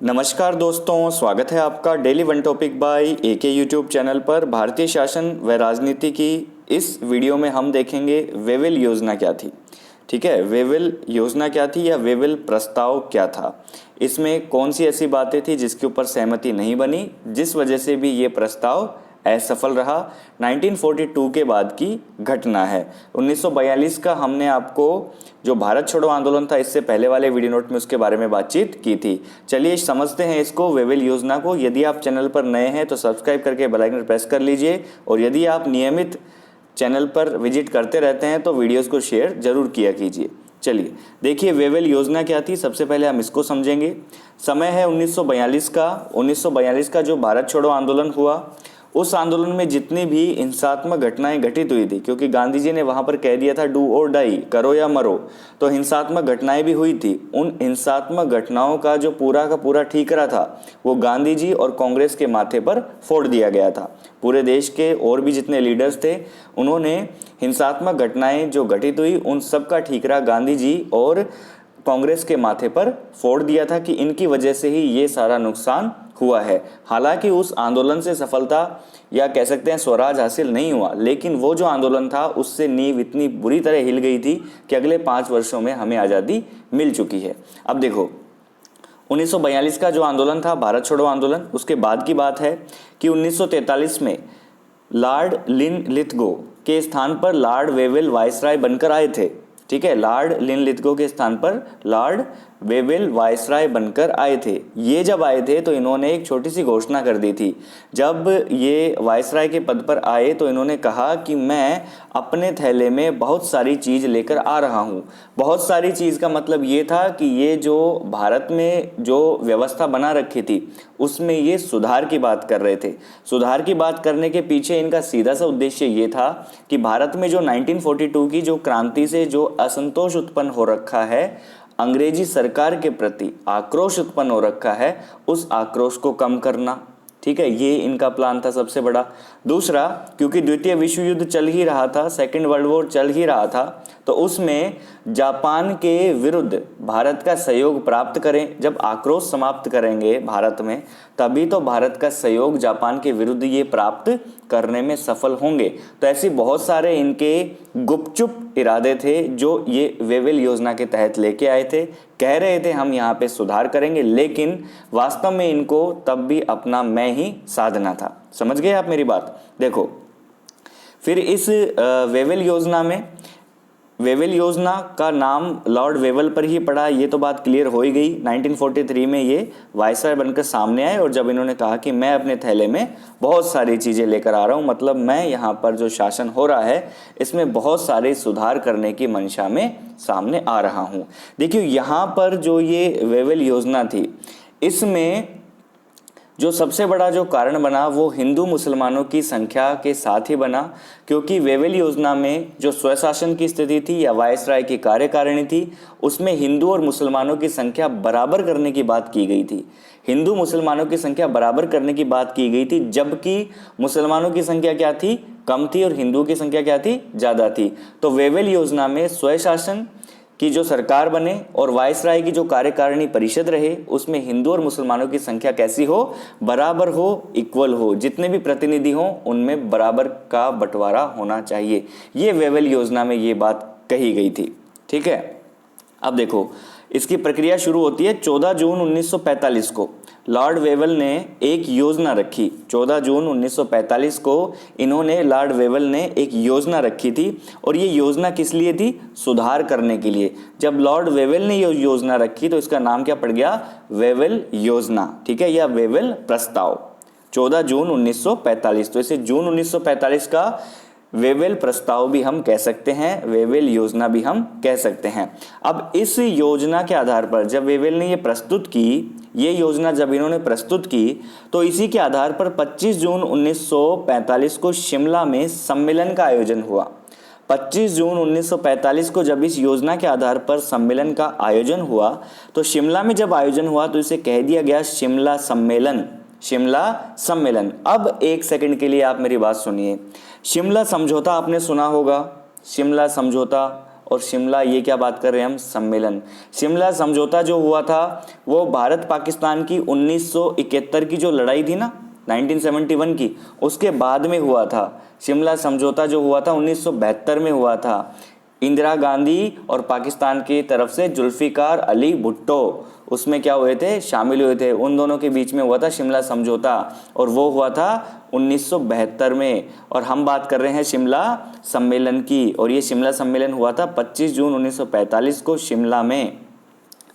नमस्कार दोस्तों, स्वागत है आपका daily one topic by AK YouTube channel पर। भारतीय शासन व राजनीति की इस वीडियो में हम देखेंगे वेवेल योजना क्या थी। ठीक है, वेवेल योजना क्या थी या वेवेल प्रस्ताव क्या था, इसमें कौन सी ऐसी बातें थी जिसके ऊपर सहमति नहीं बनी, जिस वजह से भी ये प्रस्ताव असफल रहा। 1942 के बाद की घटना है। 1942 का हमने आपको जो भारत छोड़ो आंदोलन था, इससे पहले वाले वीडियो नोट में उसके बारे में बातचीत की थी। चलिए समझते हैं इसको, वेवेल योजना को। यदि आप चैनल पर नए हैं तो सब्सक्राइब करके बेल आइकन प्रेस कर लीजिए, और यदि आप नियमित चैनल पर विजिट करते रहते हैं तो वीडियोस को शेयर जरूर किया कीजिए। चलिए देखिए वेवेल योजना क्या थी। सबसे पहले हम इसको समझेंगे। समय है 1942 का। 1942 का जो भारत छोड़ो आंदोलन हुआ, उस आंदोलन में जितनी भी हिंसात्मक घटनाएं घटित हुई थी, क्योंकि गांधी जी ने वहां पर कह दिया था डू और डाई, करो या मरो, तो हिंसात्मक घटनाएं भी हुई थी। उन हिंसात्मक घटनाओं का जो पूरा का पूरा ठीकरा था वो गांधी जी और कांग्रेस के माथे पर फोड़ दिया गया था। पूरे देश के और भी जितने लीडर्स थे, उन्होंने हिंसात्मक घटनाएं जो घटित हुई उन सब का ठीकरा गांधी जी और कांग्रेस के माथे पर फोड़ दिया था कि इनकी वजह से ही ये सारा नुकसान हुआ है। हालांकि उस आंदोलन से सफलता या कह सकते हैं स्वराज हासिल नहीं हुआ, लेकिन वो जो आंदोलन था उससे नींव इतनी बुरी तरह हिल गई थी कि अगले 5 वर्षों में हमें आज़ादी मिल चुकी है। अब देखो 1942 का जो आंदोलन था भारत छोड़ो आंदोलन, उसके बाद की बात है कि 1943 में लॉर्ड लिन लिथगो के स्थान पर लॉर्ड वेवेल वायसराय बनकर आए थे। ठीक है, लॉर्ड लिन लिथगो के स्थान पर लॉर्ड वेवेल वायसराय बनकर आए थे। ये जब आए थे तो इन्होंने एक छोटी सी घोषणा कर दी थी। जब ये वायसराय के पद पर आए तो इन्होंने कहा कि मैं अपने थैले में बहुत सारी चीज़ लेकर आ रहा हूँ। बहुत सारी चीज़ का मतलब ये था कि ये जो भारत में जो व्यवस्था बना रखी थी उसमें ये सुधार की बात कर रहे थे। सुधार की बात करने के पीछे इनका सीधा सा उद्देश्य ये था कि भारत में जो 1942 की जो क्रांति से जो असंतोष उत्पन्न हो रखा है, अंग्रेजी सरकार के प्रति आक्रोश उत्पन्न हो रखा है, उस आक्रोश को कम करना। ठीक है, ये इनका प्लान था सबसे बड़ा। दूसरा, क्योंकि द्वितीय विश्व युद्ध चल ही रहा था, सेकेंड वर्ल्ड वॉर चल ही रहा था, तो उसमें जापान के विरुद्ध भारत का सहयोग प्राप्त करें। जब आक्रोश समाप्त करेंगे भारत में, तभी तो भारत का सहयोग जापान के विरुद्ध ये प्राप्त करने में सफल होंगे। तो ऐसी बहुत सारे इनके गुपचुप इरादे थे जो ये वेवेल योजना के तहत लेके आए थे। कह रहे थे हम यहाँ पे सुधार करेंगे, लेकिन वास्तव में इनको तब भी अपना मैं ही साधना था। समझ गए आप मेरी बात? देखो फिर इस वेवेल योजना का नाम लॉर्ड वेवेल पर ही पड़ा, ये तो बात क्लियर हो ही गई। 1943 में ये वायसराय बनकर सामने आए और जब इन्होंने कहा कि मैं अपने थैले में बहुत सारी चीज़ें लेकर आ रहा हूँ, मतलब मैं यहाँ पर जो शासन हो रहा है इसमें बहुत सारे सुधार करने की मंशा में सामने आ रहा हूँ। देखिए यहाँ पर जो ये वेवेल योजना थी, इसमें जो सबसे बड़ा जो कारण बना वो हिंदू मुसलमानों की संख्या के साथ ही बना, क्योंकि वेवेल योजना में जो स्वशासन की स्थिति थी या वायसराय की कार्यकारिणी थी, उसमें हिंदू और मुसलमानों की संख्या बराबर करने की बात की गई थी। हिंदू मुसलमानों की संख्या बराबर करने की बात की गई थी, जबकि मुसलमानों की संख्या क्या थी? कम थी, और हिंदुओं की संख्या क्या थी? ज़्यादा थी। तो वेवेल योजना में स्वशासन की जो सरकार बने और वायसराय की जो कार्यकारिणी परिषद रहे, उसमें हिंदू और मुसलमानों की संख्या कैसी हो? बराबर हो, इक्वल हो। जितने भी प्रतिनिधि हों उनमें बराबर का बंटवारा होना चाहिए। ये वेवेल योजना में ये बात कही गई थी। ठीक है, अब देखो इसकी प्रक्रिया शुरू होती है 14 जून 1945 को। लॉर्ड वेवेल ने एक योजना रखी। 14 जून 1945 को इन्होंने, लॉर्ड वेवेल ने एक योजना रखी थी, और ये योजना किस लिए थी? सुधार करने के लिए। जब लॉर्ड वेवेल ने ये योजना रखी तो इसका नाम क्या पड़ गया? वेवेल योजना। ठीक है, या वेवेल प्रस्ताव। 14 जून 1945, तो इसे जून 1945 का वेवेल प्रस्ताव भी हम कह सकते हैं, वेवेल योजना भी हम कह सकते हैं। अब इस योजना के आधार पर जब वेवेल ने ये प्रस्तुत की, ये योजना जब इन्होंने प्रस्तुत की, तो इसी के आधार पर 25 जून 1945 को शिमला में सम्मेलन का आयोजन हुआ। 25 जून 1945 को जब इस योजना के आधार पर सम्मेलन का आयोजन हुआ, तो शिमला में जब आयोजन हुआ तो इसे कह दिया गया शिमला सम्मेलन। शिमला सम्मेलन। अब एक सेकंड के लिए आप मेरी बात सुनिए। शिमला समझौता आपने सुना होगा, शिमला समझौता, और शिमला, ये क्या बात कर रहे हैं हम, सम्मेलन। शिमला समझौता जो हुआ था वो भारत पाकिस्तान की 1971 की जो लड़ाई थी ना, 1971 की, उसके बाद में हुआ था। शिमला समझौता जो हुआ था 1972 में हुआ था। इंदिरा गांधी और पाकिस्तान की तरफ से जुल्फिकार अली भुट्टो उसमें क्या हुए थे, शामिल हुए थे। उन दोनों के बीच में हुआ था शिमला समझौता, और वो हुआ था 1972 में। और हम बात कर रहे हैं शिमला सम्मेलन की, और ये शिमला सम्मेलन हुआ था 25 जून 1945 को शिमला में,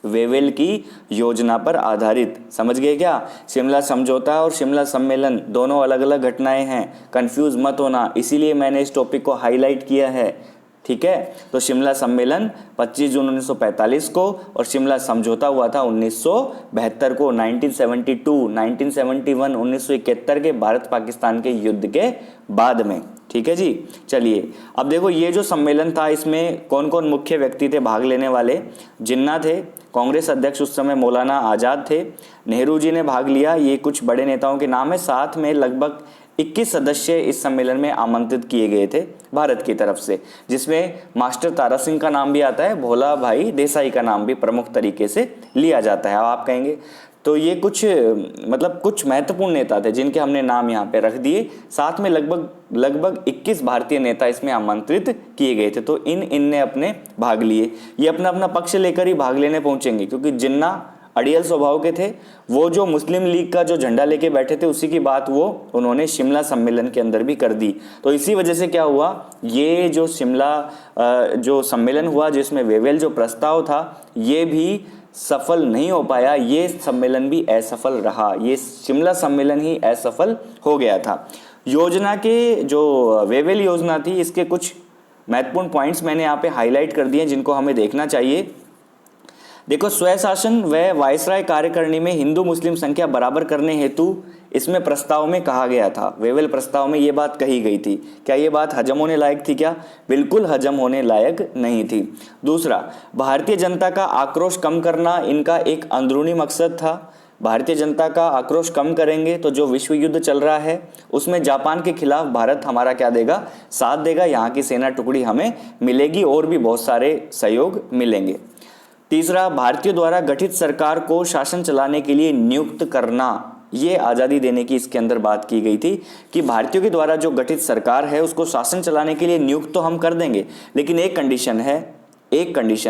वेवेल की योजना पर आधारित। समझ गए क्या? शिमला समझौता और शिमला सम्मेलन दोनों अलग अलग घटनाएं हैं, कंफ्यूज मत होना, इसीलिए मैंने इस टॉपिक को हाईलाइट किया है। ठीक है, तो शिमला सम्मेलन 25 जून 1945 को और शिमला समझौता हुआ था 1972 को, 1972, 1971, 1971 के भारत पाकिस्तान के युद्ध के बाद में। ठीक है जी, चलिए अब देखो ये जो सम्मेलन था इसमें कौन कौन मुख्य व्यक्ति थे भाग लेने वाले। जिन्ना थे, कांग्रेस अध्यक्ष उस समय मौलाना आज़ाद थे, नेहरू जी ने भाग लिया, ये कुछ बड़े नेताओं के नाम है। साथ में लगभग 21 सदस्य इस सम्मेलन में आमंत्रित किए गए थे भारत की तरफ से, जिसमें मास्टर तारा सिंह का नाम भी आता है, भोला भाई देसाई का नाम भी प्रमुख तरीके से लिया जाता है। अब आप कहेंगे तो ये कुछ मतलब कुछ महत्वपूर्ण नेता थे जिनके हमने नाम यहाँ पे रख दिए। साथ में लगभग 21 भारतीय नेता इसमें आमंत्रित किए गए थे, तो इनने अपने भाग लिए। ये अपना अपना पक्ष लेकर ही भाग लेने पहुंचेंगे, क्योंकि जिन्ना अड़ियल स्वभाव के थे, वो जो मुस्लिम लीग का जो झंडा लेके बैठे थे उसी की बात वो उन्होंने शिमला सम्मेलन के अंदर भी कर दी। तो इसी वजह से क्या हुआ, ये जो शिमला जो सम्मेलन हुआ जिसमें वेवेल जो प्रस्ताव था ये भी सफल नहीं हो पाया, ये सम्मेलन भी असफल रहा, ये शिमला सम्मेलन ही असफल हो गया था। योजना के जो वेवेल योजना थी इसके कुछ महत्वपूर्ण पॉइंट्स मैंने यहाँ पे हाईलाइट कर दिए जिनको हमें देखना चाहिए। देखो, स्वशासन व वायसराय कार्यकारिणी में हिंदू मुस्लिम संख्या बराबर करने हेतु इसमें प्रस्ताव में कहा गया था, वेवेल प्रस्ताव में ये बात कही गई थी। क्या ये बात हजम होने लायक थी? क्या बिल्कुल हजम होने लायक नहीं थी। दूसरा, भारतीय जनता का आक्रोश कम करना इनका एक अंदरूनी मकसद था। भारतीय जनता का आक्रोश कम करेंगे तो जो विश्व युद्ध चल रहा है उसमें जापान के खिलाफ भारत हमारा क्या देगा, साथ देगा, यहाँ की सेना टुकड़ी हमें मिलेगी और भी बहुत सारे सहयोग मिलेंगे। तीसरा, भारतीयों द्वारा गठित सरकार को शासन चलाने के लिए नियुक्त करना, ये आज़ादी देने की इसके अंदर बात की गई थी कि भारतीयों के द्वारा जो गठित सरकार है उसको शासन चलाने के लिए नियुक्त तो हम कर देंगे, लेकिन एक कंडीशन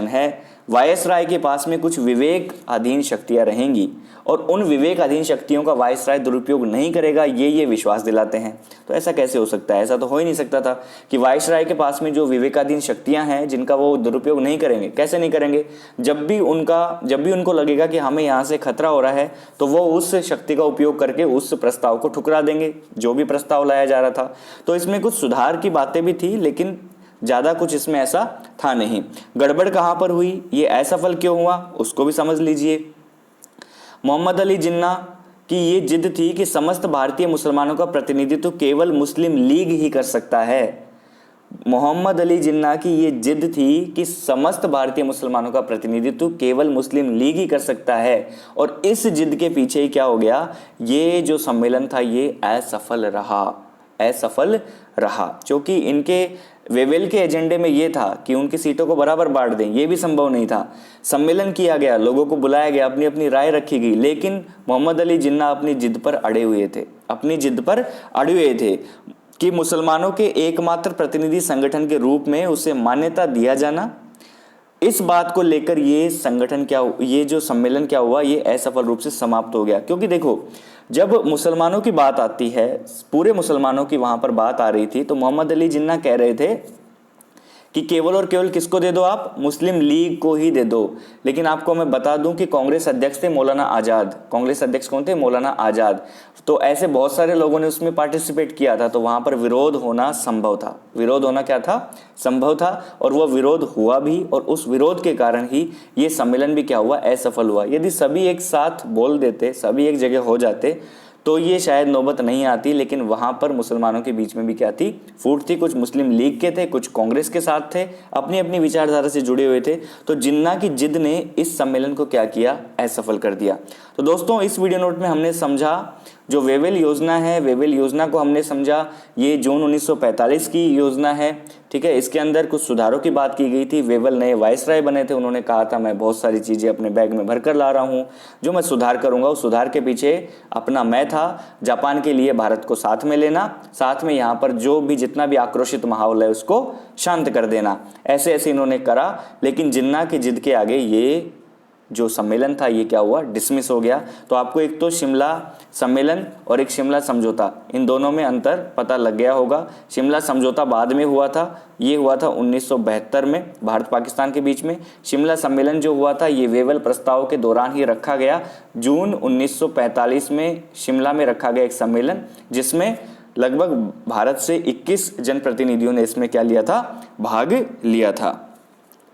है, वायसराय के पास में कुछ विवेक अधीन शक्तियां रहेंगी और उन विवेक अधीन शक्तियों का वायसराय दुरुपयोग नहीं करेगा, ये विश्वास दिलाते हैं। तो ऐसा कैसे हो सकता है? ऐसा तो हो ही नहीं सकता था कि वायसराय के पास में जो विवेकाधीन शक्तियां हैं जिनका वो दुरुपयोग नहीं करेंगे। कैसे नहीं करेंगे? जब भी उनको लगेगा कि हमें यहाँ से खतरा हो रहा है तो वो उस शक्ति का उपयोग करके उस प्रस्ताव को ठुकरा देंगे जो भी प्रस्ताव लाया जा रहा था। तो इसमें कुछ सुधार की बातें भी थी, लेकिन ज़्यादा कुछ इसमें ऐसा था नहीं। गड़बड़ कहाँ पर हुई, ये असफल क्यों हुआ, उसको भी समझ लीजिए। मोहम्मद अली जिन्ना की ये जिद थी कि समस्त भारतीय मुसलमानों का प्रतिनिधित्व केवल मुस्लिम लीग ही कर सकता है। मोहम्मद अली जिन्ना की ये जिद थी कि समस्त भारतीय मुसलमानों का प्रतिनिधित्व केवल मुस्लिम लीग ही कर सकता है, और इस जिद के पीछे ही क्या हो गया, ये जो सम्मेलन था ये असफल रहा, क्योंकि इनके वेवेल के एजेंडे में ये था कि उनकी सीटों को बराबर बांट दें, ये भी संभव नहीं था। सम्मेलन किया गया, लोगों को बुलाया गया, अपनी अपनी राय रखी गई, लेकिन मोहम्मद अली जिन्ना अपनी जिद पर अड़े हुए थे कि मुसलमानों के एकमात्र प्रतिनिधि संगठन के रूप में उसे मान्यता दिया जाना। इस बात को लेकर ये जो सम्मेलन क्या हुआ, ये असफल रूप से समाप्त हो गया। क्योंकि देखो, जब मुसलमानों की बात आती है, पूरे मुसलमानों की वहां पर बात आ रही थी, तो मोहम्मद अली जिन्ना कह रहे थे कि केवल और केवल किसको दे दो आप, मुस्लिम लीग को ही दे दो। लेकिन आपको मैं बता दूं कि कांग्रेस अध्यक्ष थे मौलाना आज़ाद। कांग्रेस अध्यक्ष कौन थे? मौलाना आज़ाद। तो ऐसे बहुत सारे लोगों ने उसमें पार्टिसिपेट किया था, तो वहां पर विरोध होना संभव था। विरोध होना क्या था? संभव था, और वह विरोध हुआ भी, और उस विरोध के कारण ही ये सम्मेलन भी क्या हुआ, असफल हुआ। यदि सभी एक साथ बोल देते, सभी एक जगह हो जाते, तो ये शायद नौबत नहीं आती। लेकिन वहाँ पर मुसलमानों के बीच में भी क्या थी, फूट थी। कुछ मुस्लिम लीग के थे, कुछ कांग्रेस के साथ थे, अपनी अपनी विचारधारा से जुड़े हुए थे। तो जिन्ना की जिद ने इस सम्मेलन को क्या किया, असफल कर दिया। तो दोस्तों, इस वीडियो नोट में हमने समझा जो वेवेल योजना है, वेवेल योजना को हमने समझा, ये जून 1945 की योजना है। ठीक है। इसके अंदर कुछ सुधारों की बात की गई थी। वेवल नए वायसराय बने थे, उन्होंने कहा था मैं बहुत सारी चीज़ें अपने बैग में भर कर ला रहा हूँ, जो मैं सुधार करूँगा उस सुधार के पीछे अपना मैं था। जापान के लिए भारत को साथ में लेना, साथ में यहाँ पर जो भी जितना भी आक्रोशित माहौल है उसको शांत कर देना, ऐसे ऐसे इन्होंने करा। लेकिन जिन्ना की जिद के आगे ये जो सम्मेलन था ये क्या हुआ, डिसमिस हो गया। तो आपको एक तो शिमला सम्मेलन और एक शिमला समझौता, इन दोनों में अंतर पता लग गया होगा। शिमला समझौता बाद में हुआ था, ये हुआ था 1972 में भारत पाकिस्तान के बीच में। शिमला सम्मेलन जो हुआ था ये वेवल प्रस्ताव के दौरान ही रखा गया। जून 1945 में शिमला में रखा गया एक सम्मेलन, जिसमें लगभग भारत से 21 जनप्रतिनिधियों ने इसमें क्या लिया था, भाग लिया था।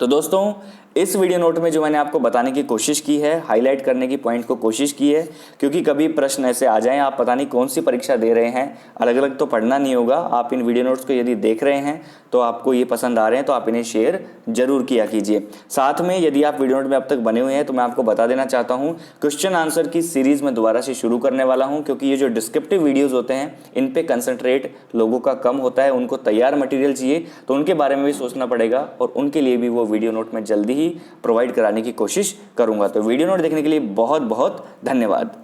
तो दोस्तों इस वीडियो नोट में जो मैंने आपको बताने की कोशिश की है, हाईलाइट करने की पॉइंट को कोशिश की है, क्योंकि कभी प्रश्न ऐसे आ जाएं, आप पता नहीं कौन सी परीक्षा दे रहे हैं, अलग अलग तो पढ़ना नहीं होगा। आप इन वीडियो नोट्स को यदि देख रहे हैं तो आपको ये पसंद आ रहे हैं तो आप इन्हें शेयर जरूर किया कीजिए। साथ में यदि आप वीडियो नोट में अब तक बने हुए हैं तो मैं आपको बता देना चाहता हूँ, क्वेश्चन आंसर की सीरीज में दोबारा से शुरू करने वाला हूँ, क्योंकि ये जो डिस्क्रिप्टिव वीडियोज़ होते हैं इन पे कंसंट्रेट लोगों का कम होता है, उनको तैयार मटेरियल चाहिए, तो उनके बारे में भी सोचना पड़ेगा और उनके लिए भी वो वीडियो नोट में जल्दी ही प्रोवाइड कराने की कोशिश करूंगा। तो वीडियो नोट देखने के लिए बहुत बहुत धन्यवाद।